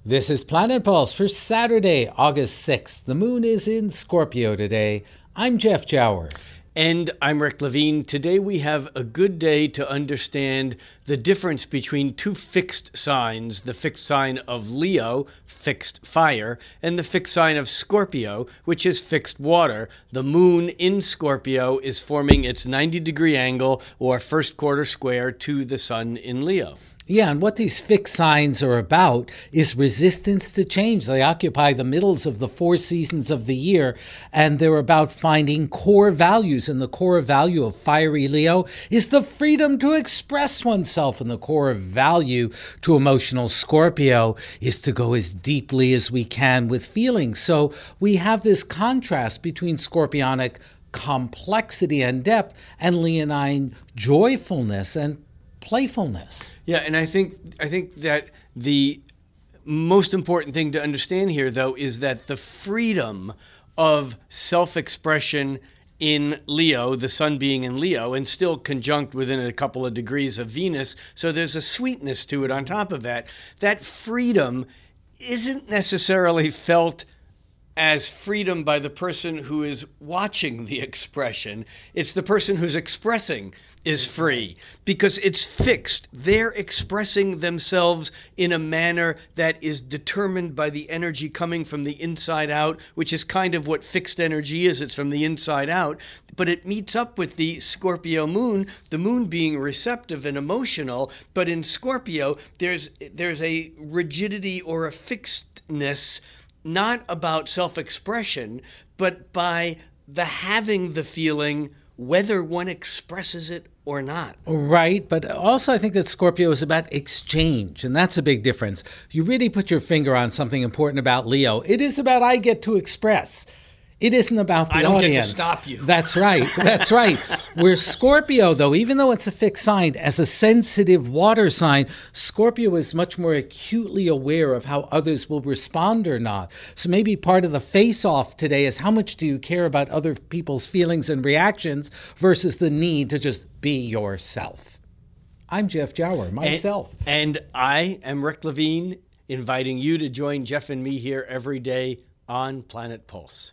This is Planet Pulse for Saturday, August 6th. The moon is in Scorpio today. I'm Jeff Jower. And I'm Rick Levine. Today we have a good day to understand the difference between two fixed signs, the fixed sign of Leo, fixed fire, and the fixed sign of Scorpio, which is fixed water. The moon in Scorpio is forming its 90-degree angle or first quarter square to the sun in Leo. Yeah, and what these fixed signs are about is resistance to change. They occupy the middles of the 4 seasons of the year, and they're about finding core values. And the core value of fiery Leo is the freedom to express oneself. And the core value to emotional Scorpio is to go as deeply as we can with feelings. So we have this contrast between Scorpionic complexity and depth and Leonine joyfulness and playfulness. Yeah, and I think that the most important thing to understand here, though, is that the freedom of self-expression in Leo, the sun being in Leo, and still conjunct within a couple of degrees of Venus, so there's a sweetness to it on top of that. That freedom isn't necessarily felt as freedom by the person who is watching the expression. It's the person who's expressing is free because it's fixed. They're expressing themselves in a manner that is determined by the energy coming from the inside out, which is kind of what fixed energy is. It's from the inside out, but it meets up with the Scorpio moon, the moon being receptive and emotional. But in Scorpio, there's a rigidity or a fixedness, not about self-expression, but by the having the feeling, whether one expresses it or not. Right, but also I think that Scorpio is about exchange, and that's a big difference. You really put your finger on something important about Leo. It is about I get to express. It isn't about the audience. I don't get to stop you. That's right. That's right. Where Scorpio, though, even though it's a fixed sign, as a sensitive water sign, Scorpio is much more acutely aware of how others will respond or not. So maybe part of the face-off today is how much do you care about other people's feelings and reactions versus the need to just be yourself. I'm Jeff Jower, myself. And I am Rick Levine, inviting you to join Jeff and me here every day on Planet Pulse.